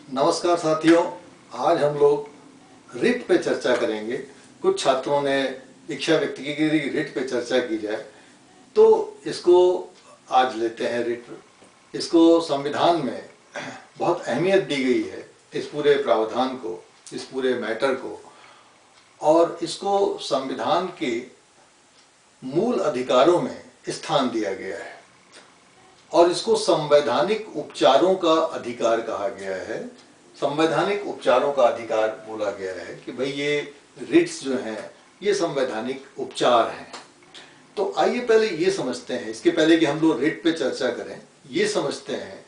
नमस्कार साथियों, आज हम लोग रिट पे चर्चा करेंगे। कुछ छात्रों ने इच्छा व्यक्त की कि रिट पे चर्चा की जाए, तो इसको आज लेते हैं। रिट इसको संविधान में बहुत अहमियत दी गई है, इस पूरे प्रावधान को, इस पूरे मैटर को, और इसको संविधान के मूल अधिकारों में स्थान दिया गया है और इसको संवैधानिक उपचारों का अधिकार कहा गया है। संवैधानिक उपचारों का अधिकार बोला गया है कि भाई ये रिट्स जो हैं ये संवैधानिक उपचार हैं। तो आइए पहले ये समझते हैं, इसके पहले कि हम लोग रिट पे चर्चा करें, ये समझते हैं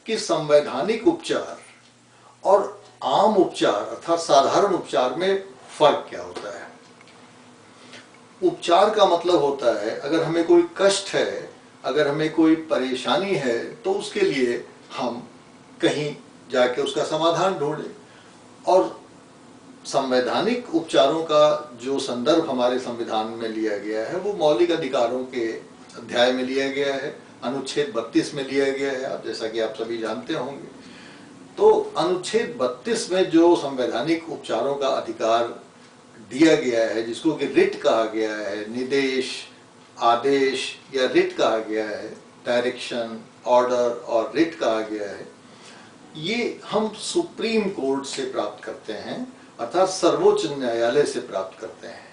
कि संवैधानिक उपचार और आम उपचार अर्थात साधारण उपचार में फर्क क्या होता है। उपचार का मतलब होता है अगर हमें कोई कष्ट है, अगर हमें कोई परेशानी है, तो उसके लिए हम कहीं जाके उसका समाधान ढूंढें। और संवैधानिक उपचारों का जो संदर्भ हमारे संविधान में लिया गया है वो मौलिक अधिकारों के अध्याय में लिया गया है, अनुच्छेद 32 में लिया गया है, आप जैसा कि आप सभी जानते होंगे। तो अनुच्छेद 32 में जो संवैधानिक उपचारों का अधिकार दिया गया है, जिसको कि रिट कहा गया है, निर्देश, आदेश या रिट कहा गया है, डायरेक्शन, ऑर्डर और रिट कहा गया है, ये हम सुप्रीम कोर्ट से प्राप्त करते हैं, अर्थात सर्वोच्च न्यायालय से प्राप्त करते हैं।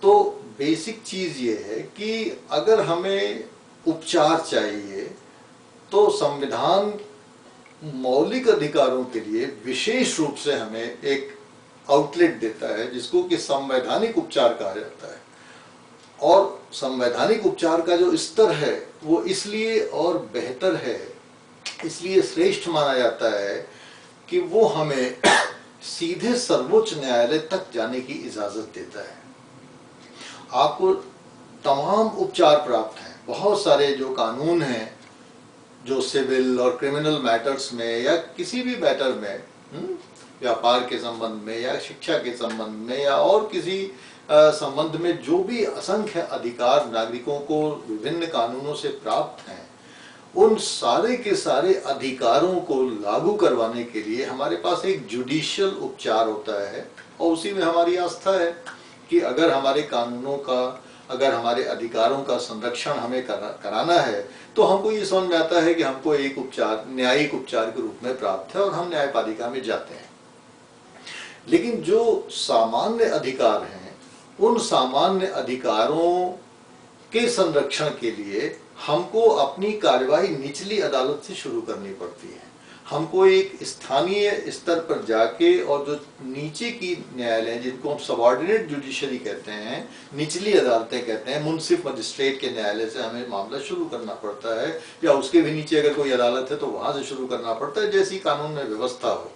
तो बेसिक चीज ये है कि अगर हमें उपचार चाहिए तो संविधान मौलिक अधिकारों के लिए विशेष रूप से हमें एक आउटलेट देता है जिसको कि संवैधानिक उपचार कहा जाता है। और संवैधानिक उपचार का जो स्तर है वो इसलिए और बेहतर है, इसलिए श्रेष्ठ माना जाता है कि वो हमें सीधे सर्वोच्च न्यायालय तक जाने की इजाजत देता है। आपको तमाम उपचार प्राप्त हैं, बहुत सारे जो कानून हैं जो सिविल और क्रिमिनल मैटर्स में या किसी भी मैटर में, व्यापार के संबंध में या शिक्षा के संबंध में या और किसी संबंध में जो भी असंख्य अधिकार नागरिकों को विभिन्न कानूनों से प्राप्त हैं, उन सारे के सारे अधिकारों को लागू करवाने के लिए हमारे पास एक जुडिशियल उपचार होता है। और उसी में हमारी आस्था है कि अगर हमारे कानूनों का, अगर हमारे अधिकारों का संरक्षण हमें कराना है तो हमको ये समझ में आता है कि हमको एक उपचार न्यायिक उपचार के रूप में प्राप्त है और हम न्यायपालिका में जाते हैं। लेकिन जो सामान्य अधिकार हैं, उन सामान्य अधिकारों के संरक्षण के लिए हमको अपनी कार्यवाही निचली अदालत से शुरू करनी पड़ती है। हमको एक स्थानीय स्तर पर जाके, और जो नीचे की न्यायालय जिनको हम सबऑर्डिनेट जुडिशरी कहते हैं, निचली अदालतें कहते हैं, मुंसिफ मजिस्ट्रेट के न्यायालय से हमें मामला शुरू करना पड़ता है, या उसके भी नीचे अगर कोई अदालत है तो वहां से शुरू करना पड़ता है, जैसी कानून में व्यवस्था हो।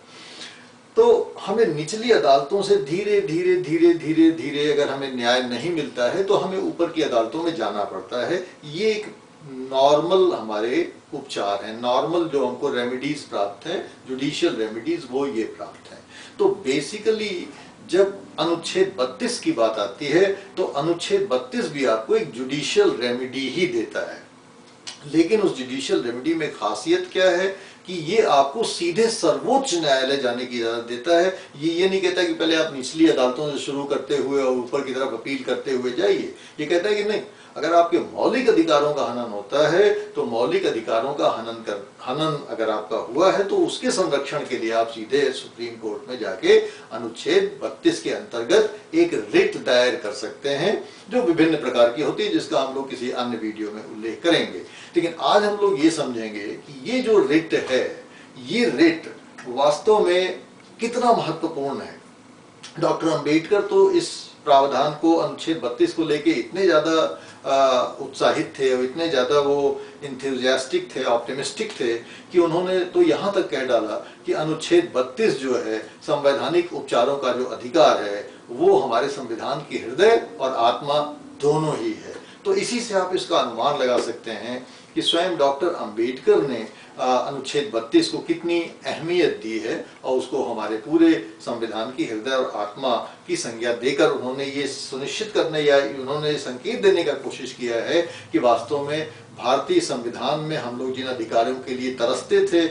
तो हमें निचली अदालतों से धीरे धीरे धीरे धीरे धीरे अगर हमें न्याय नहीं मिलता है तो हमें ऊपर की अदालतों में जाना पड़ता है। ये एक नॉर्मल हमारे उपचार हैं, नॉर्मल जो हमको रेमेडीज प्राप्त हैं, जुडिशियल रेमेडीज, वो ये प्राप्त हैं। तो बेसिकली जब अनुच्छेद 32 की बात आती है तो अनुच्छेद 32 भी आपको एक जुडिशियल रेमेडी ही देता है। लेकिन उस जुडिशियल रेमेडी में खासियत क्या है कि ये आपको सीधे सर्वोच्च न्यायालय जाने की इजाजत देता है। ये नहीं कहता कि पहले आप निचली अदालतों से शुरू करते हुए और ऊपर की तरफ अपील करते हुए जाइए। ये कहता है कि नहीं, अगर आपके मौलिक अधिकारों का हनन होता है तो मौलिक अधिकारों का हनन अगर आपका हुआ है तो उसके संरक्षण के लिए आप सीधे सुप्रीम कोर्ट में जाके अनुच्छेद 32 के अंतर्गत एक रिट दायर कर सकते हैं, जो विभिन्न प्रकार की होती है, जिसका हम लोग किसी अन्य वीडियो में उल्लेख करेंगे। लेकिन आज हम लोग ये समझेंगे कि ये जो रिट है, ये रिट वास्तव में कितना महत्वपूर्ण है। डॉक्टर अंबेडकर तो इस प्रावधान को, अनुच्छेद 32 को लेके इतने ज्यादा उत्साहित थे और इतने ज्यादा वो इंथुजियास्टिक थे, ऑप्टिमिस्टिक थे कि उन्होंने तो यहाँ तक कह डाला कि अनुच्छेद 32 जो है, संवैधानिक उपचारों का जो अधिकार है, वो हमारे संविधान की हृदय और आत्मा दोनों ही है। तो इसी से आप इसका अनुमान लगा सकते हैं कि स्वयं डॉक्टर अंबेडकर ने अनुच्छेद 32 को कितनी अहमियत दी है और उसको हमारे पूरे संविधान की हृदय और आत्मा की संज्ञा देकर उन्होंने ये सुनिश्चित करने या उन्होंने संकेत देने का कोशिश किया है कि वास्तव में भारतीय संविधान में हम लोग जिन अधिकारों के लिए तरसते थे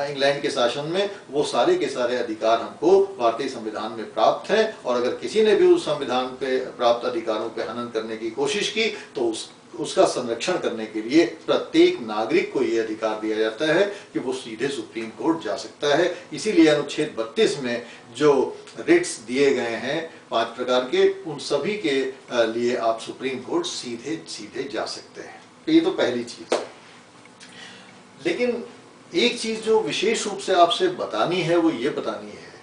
इंग्लैंड के शासन में, वो सारे के सारे अधिकार हमको भारतीय संविधान में प्राप्त हैं। और अगर किसी ने भी उस संविधान पे प्राप्त अधिकारों पे हनन करने की कोशिश की तो उसका संरक्षण करने के लिए प्रत्येक नागरिक को यह अधिकार दिया जाता है कि वो सीधे सुप्रीम कोर्ट जा सकता है। इसीलिए अनुच्छेद 32 में जो रिट्स दिए गए हैं 5 प्रकार के, उन सभी के लिए आप सुप्रीम कोर्ट सीधे सीधे जा सकते हैं। तो ये तो पहली चीज है। लेकिन एक चीज जो विशेष रूप से आपसे बतानी है वो ये बतानी है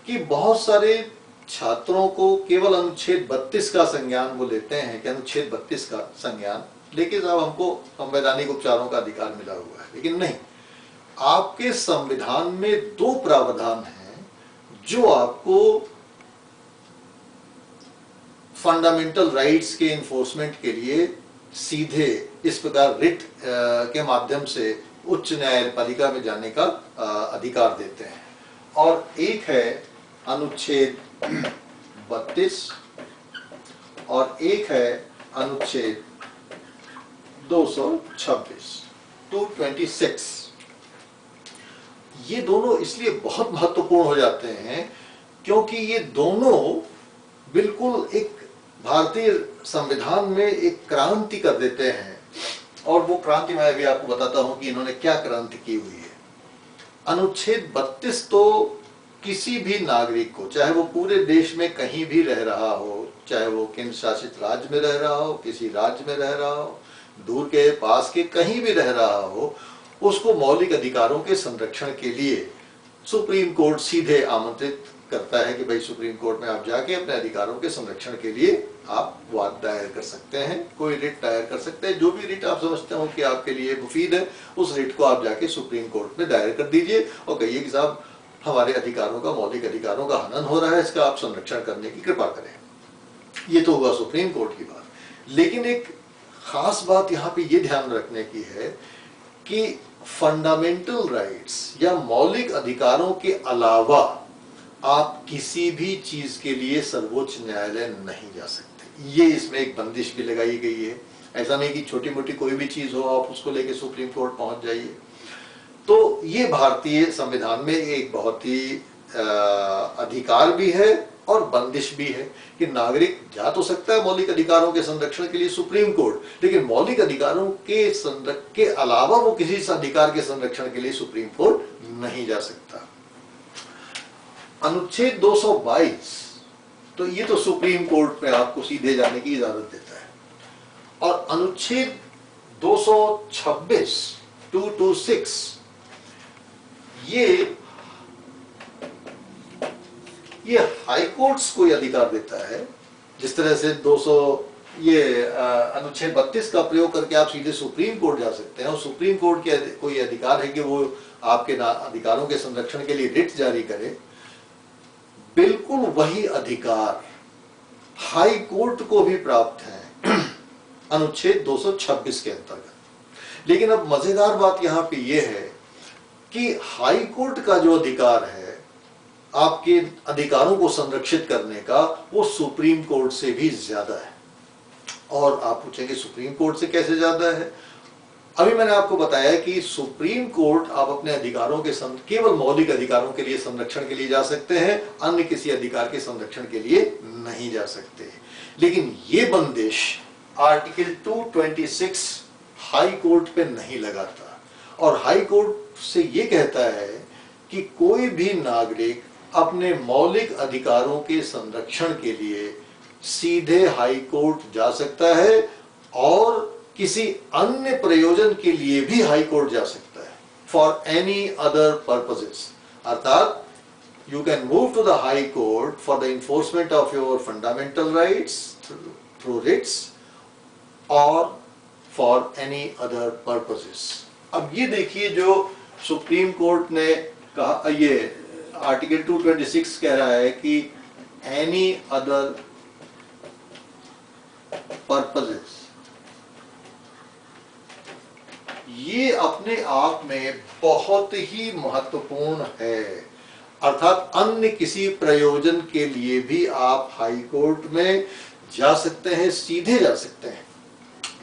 कि बहुत सारे छात्रों को केवल अनुच्छेद 32 का संज्ञान वो लेते हैं कि अनुच्छेद 32 का संज्ञान लेकिन साहब हमको संवैधानिक उपचारों का अधिकार मिला हुआ है। लेकिन नहीं, आपके संविधान में 2 प्रावधान हैं जो आपको फंडामेंटल राइट्स के इन्फोर्समेंट के लिए सीधे इस प्रकार रिट के माध्यम से उच्च न्यायपालिका में जाने का अधिकार देते हैं। और एक है अनुच्छेद 32 और एक है अनुच्छेद 226। ये दोनों इसलिए बहुत महत्वपूर्ण हो जाते हैं क्योंकि ये दोनों बिल्कुल एक भारतीय संविधान में एक क्रांति कर देते हैं। और वो क्रांति मैं भी आपको बताता हूं कि इन्होंने क्या क्रांति की हुई है। अनुच्छेद 32 तो किसी भी नागरिक को, चाहे वो पूरे देश में कहीं भी रह रहा हो, चाहे वो केंद्र शासित राज्य में रह रहा हो, किसी राज्य में रह रहा हो, दूर के पास के कहीं भी रह रहा हो, उसको मौलिक अधिकारों के संरक्षण के लिए सुप्रीम कोर्ट सीधे आमंत्रित करता है कि भाई सुप्रीम कोर्ट में आप जाके अपने अधिकारों के संरक्षण के लिए आप वाद दायर कर सकते हैं, कोई रिट दायर कर सकते हैं। जो भी रिट आप समझते हो कि आपके लिए मुफीद है, उस रिट को आप जाके सुप्रीम कोर्ट में दायर कर दीजिए और कहिए कि साहब हमारे अधिकारों का, मौलिक अधिकारों का हनन हो रहा है, इसका आप संरक्षण करने की कृपा करें। ये तो हुआ सुप्रीम कोर्ट की बात। लेकिन एक खास बात यहाँ पे ये ध्यान रखने की है कि फंडामेंटल राइट्स या मौलिक अधिकारों के अलावा आप किसी भी चीज के लिए सर्वोच्च न्यायालय नहीं जा सकते। ये इसमें एक बंदिश भी लगाई गई है। ऐसा नहीं कि छोटी मोटी कोई भी चीज हो आप उसको लेके सुप्रीम कोर्ट पहुंच जाइए। तो ये भारतीय संविधान में एक बहुत ही अधिकार भी है और बंदिश भी है कि नागरिक जा तो सकता है मौलिक अधिकारों के संरक्षण के लिए सुप्रीम कोर्ट, लेकिन मौलिक अधिकारों के अलावा वो किसी अधिकार के संरक्षण के लिए सुप्रीम कोर्ट नहीं जा सकता। अनुच्छेद 222 तो ये तो सुप्रीम कोर्ट में आपको सीधे जाने की इजाजत देता है। और अनुच्छेद 226 ये हाई कोर्ट्स को अधिकार देता है। जिस तरह से अनुच्छेद 32 का प्रयोग करके आप सीधे सुप्रीम कोर्ट जा सकते हैं और सुप्रीम कोर्ट के कोई अधिकार है कि वो आपके अधिकारों के संरक्षण के लिए रिट जारी करे, बिल्कुल वही अधिकार हाई कोर्ट को भी प्राप्त है अनुच्छेद 226 के अंतर्गत। लेकिन अब मजेदार बात यहां पे यह है कि हाई कोर्ट का जो अधिकार है आपके अधिकारों को संरक्षित करने का, वो सुप्रीम कोर्ट से भी ज्यादा है। और आप पूछेंगे सुप्रीम कोर्ट से कैसे ज्यादा है? अभी मैंने आपको बताया कि सुप्रीम कोर्ट आप अपने अधिकारों के केवल मौलिक अधिकारों के लिए संरक्षण के लिए जा सकते हैं, अन्य किसी अधिकार के संरक्षण के लिए नहीं जा सकते। लेकिन ये बंदिश आर्टिकल 226 हाई कोर्ट पे नहीं लगाता और हाई कोर्ट से ये कहता है कि कोई भी नागरिक अपने मौलिक अधिकारों के संरक्षण के लिए सीधे हाई कोर्ट जा सकता है और किसी अन्य प्रयोजन के लिए भी हाई कोर्ट जा सकता है, फॉर एनी अदर पर्पसेस। अर्थात you can move to the high court for the enforcement of your fundamental rights through writs और फॉर एनी अदर पर्पसेस। अब ये देखिए जो सुप्रीम कोर्ट ने कहा, ये आर्टिकल 226 कह रहा है कि एनी अदर पर्पसेस, ये अपने आप में बहुत ही महत्वपूर्ण है। अर्थात अन्य किसी प्रयोजन के लिए भी आप हाई कोर्ट में जा सकते हैं, सीधे जा सकते हैं।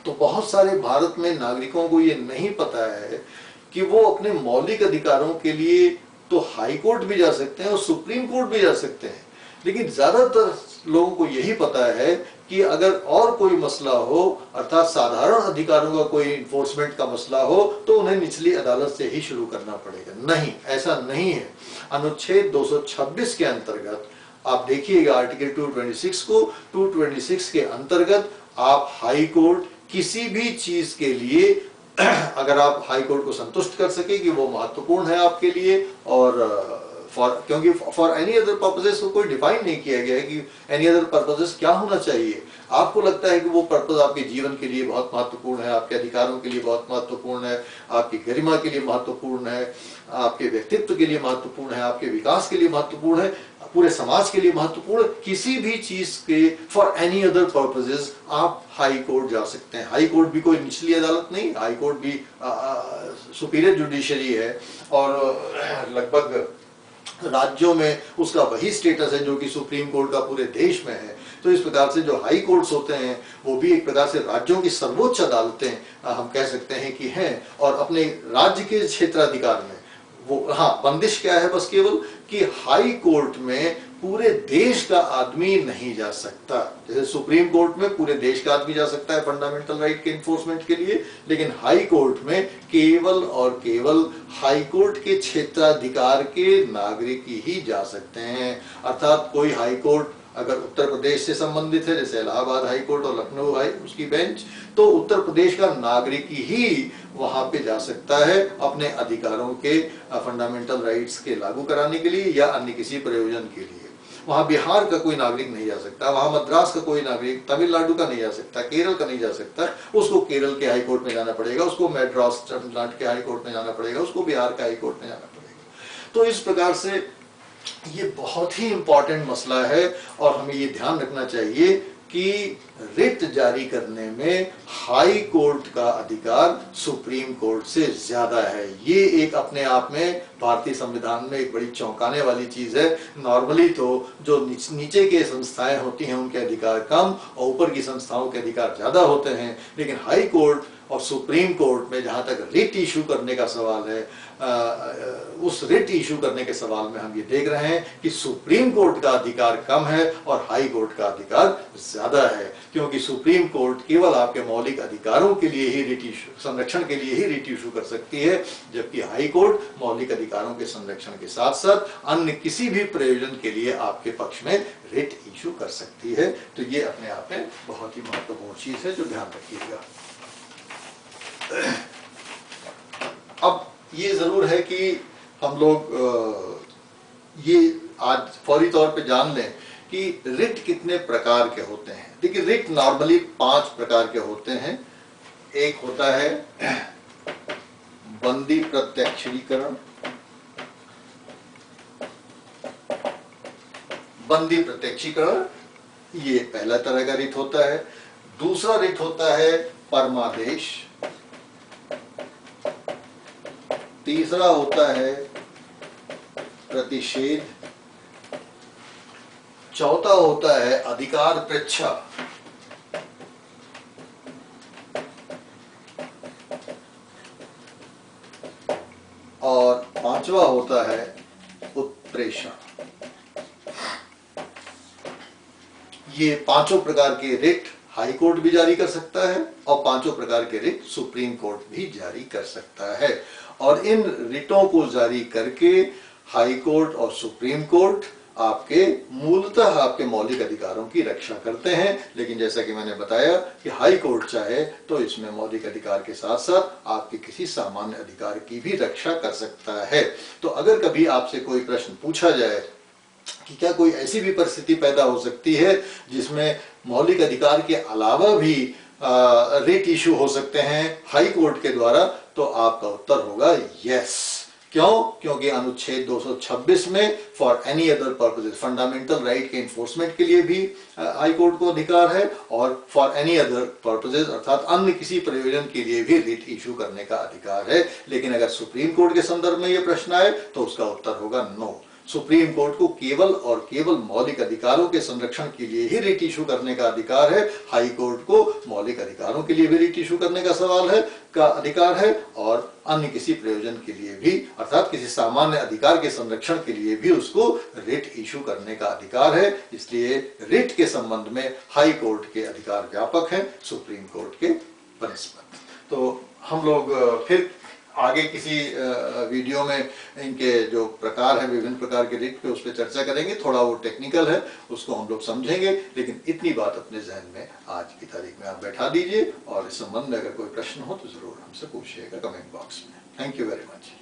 तो बहुत सारे भारत में नागरिकों को ये नहीं पता है कि वो अपने मौलिक अधिकारों के लिए तो हाई कोर्ट भी जा सकते हैं और सुप्रीम कोर्ट भी जा सकते हैं, लेकिन ज्यादातर लोगों को यही पता है कि अगर और कोई मसला हो, अर्थात साधारण अधिकारों का कोई इन्फोर्समेंट का मसला हो, तो उन्हें निचली अदालत से ही शुरू करना पड़ेगा। नहीं, ऐसा नहीं है। अनुच्छेद 226 के अंतर्गत आप देखिएगा आर्टिकल 226 को, 226 के अंतर्गत आप हाई कोर्ट किसी भी चीज के लिए अगर आप हाई कोर्ट को संतुष्ट कर सके कि वो महत्वपूर्ण है आपके लिए, और क्योंकि फॉर एनी अदर पर्पसेस को कोई डिफाइन नहीं किया गया है कि एनी अदर पर्पसेस क्या होना चाहिए। आपको लगता है कि वो पर्पस आपके जीवन के लिए बहुत महत्वपूर्ण है, आपके अधिकारों के लिए बहुत महत्वपूर्ण है, आपकी गरिमा के लिए महत्वपूर्ण है, आपके व्यक्तित्व के लिए महत्वपूर्ण है, आपके विकास के लिए महत्वपूर्ण है, पूरे समाज के लिए महत्वपूर्ण, किसी भी चीज के फॉर एनी अदर पर्पसेस आप हाई कोर्ट जा सकते हैं। हाई कोर्ट भी कोई निचली अदालत नहीं, हाई कोर्ट भी सुपीरियर जुडिशरी है, और लगभग राज्यों में उसका वही स्टेटस है जो कि सुप्रीम कोर्ट का पूरे देश में है। तो इस प्रकार से जो हाई कोर्ट्स होते हैं वो भी एक प्रकार से राज्यों की सर्वोच्च अदालतें हम कह सकते हैं कि हैं, और अपने राज्य के क्षेत्राधिकार में वो, हाँ, बंदिश क्या है बस केवल कि हाई कोर्ट में पूरे देश का आदमी नहीं जा सकता। जैसे सुप्रीम कोर्ट में पूरे देश का आदमी जा सकता है फंडामेंटल राइट के इन्फोर्समेंट के लिए, लेकिन हाई कोर्ट में केवल और केवल हाई कोर्ट के क्षेत्राधिकार के नागरिक ही जा सकते हैं। अर्थात कोई हाई कोर्ट अगर उत्तर प्रदेश से संबंधित है, जैसे इलाहाबाद हाई कोर्ट और लखनऊ हाई उसकी बेंच, तो उत्तर प्रदेश का नागरिक ही वहां पे जा सकता है अपने अधिकारों के फंडामेंटल राइट्स के लागू कराने के लिए या अन्य किसी प्रयोजन के लिए। वहां बिहार का कोई नागरिक नहीं जा सकता, वहां मद्रास का कोई नागरिक, तमिलनाडु का नहीं जा सकता, केरल का नहीं जा सकता, उसको केरल के हाई कोर्ट में जाना पड़ेगा, उसको मद्रास तमिलनाडु के हाई कोर्ट में जाना पड़ेगा, उसको बिहार के हाई कोर्ट में जाना पड़ेगा। तो इस प्रकार से ये बहुत ही इंपॉर्टेंट मसला है, और हमें ये ध्यान रखना चाहिए कि रिट जारी करने में हाई कोर्ट का अधिकार सुप्रीम कोर्ट से ज्यादा है। ये एक अपने आप में भारतीय संविधान में एक बड़ी चौंकाने वाली चीज है। नॉर्मली तो जो नीचे के संस्थाएं होती हैं उनके अधिकार कम और ऊपर की संस्थाओं के अधिकार ज्यादा होते हैं, लेकिन हाई कोर्ट और सुप्रीम कोर्ट में जहां तक रिट इशू करने का सवाल है, उस रिट इशू करने के सवाल में हम ये देख रहे हैं कि सुप्रीम कोर्ट का अधिकार कम है और हाई कोर्ट का अधिकार ज्यादा है, क्योंकि सुप्रीम कोर्ट केवल आपके मौलिक अधिकारों के लिए ही रिट इशू, संरक्षण के लिए ही रिट इशू कर सकती है, जबकि हाई कोर्ट मौलिक अधिकारों के संरक्षण के साथ साथ अन्य किसी भी प्रयोजन के लिए आपके पक्ष में रिट इशू कर सकती है। तो ये अपने आप में बहुत ही महत्वपूर्ण चीज है जो ध्यान रखिएगा। अब ये जरूर है कि हम लोग ये आज फौरी तौर पे जान लें कि रिट कितने प्रकार के होते हैं। देखिए, रिट नॉर्मली 5 प्रकार के होते हैं। एक होता है बंदी प्रत्यक्षीकरण, बंदी प्रत्यक्षीकरण ये पहला तरह का रिट होता है। दूसरा रिट होता है परमादेश, तीसरा होता है प्रतिषेध, चौथा होता है अधिकार पृच्छा, और पांचवा होता है उत्प्रेषण। ये पांचों प्रकार के रिट हाई कोर्ट भी जारी कर सकता है और पांचों प्रकार के रिट सुप्रीम कोर्ट भी जारी कर सकता है। और इन रिटों को जारी करके हाई कोर्ट और सुप्रीम कोर्ट आपके मूलतः आपके मौलिक अधिकारों की रक्षा करते हैं। लेकिन जैसा कि मैंने बताया कि हाई कोर्ट चाहे तो इसमें मौलिक अधिकार के साथ साथ आपके किसी सामान्य अधिकार की भी रक्षा कर सकता है। तो अगर कभी आपसे कोई प्रश्न पूछा जाए कि क्या कोई ऐसी भी परिस्थिति पैदा हो सकती है जिसमें मौलिक अधिकार के अलावा भी रिट इशू हो सकते हैं हाई कोर्ट के द्वारा, तो आपका उत्तर होगा यस। क्यों? क्योंकि अनुच्छेद 226 में for any other purposes, fundamental right के इन्फोर्समेंट के लिए भी हाई कोर्ट को अधिकार है, और फॉर एनी अदर पर्पसेस अर्थात अन्य किसी प्रयोजन के लिए भी रिट इशू करने का अधिकार है। लेकिन अगर सुप्रीम कोर्ट के संदर्भ में यह प्रश्न आए तो उसका उत्तर होगा नो। सुप्रीम कोर्ट को केवल और केवल मौलिक अधिकारों के संरक्षण के लिए ही रिट इशू करने का अधिकार है। हाई कोर्ट को मौलिक अधिकारों के लिए भी रिट इशू करने का अधिकार है और अन्य किसी प्रयोजन के लिए भी, अर्थात किसी सामान्य अधिकार के संरक्षण के लिए भी उसको रिट इशू करने का अधिकार है। इसलिए रिट के संबंध में हाई कोर्ट के अधिकार व्यापक हैं सुप्रीम कोर्ट के बनिस्बत। तो हम लोग फिर आगे किसी वीडियो में इनके जो प्रकार हैं, विभिन्न प्रकार के रिट पे, उस पर चर्चा करेंगे। थोड़ा वो टेक्निकल है, उसको हम लोग समझेंगे, लेकिन इतनी बात अपने जहन में आज की तारीख में आप बैठा दीजिए और इस संबंध में अगर कोई प्रश्न हो तो जरूर हमसे पूछिएगा कमेंट बॉक्स में। Thank you very much.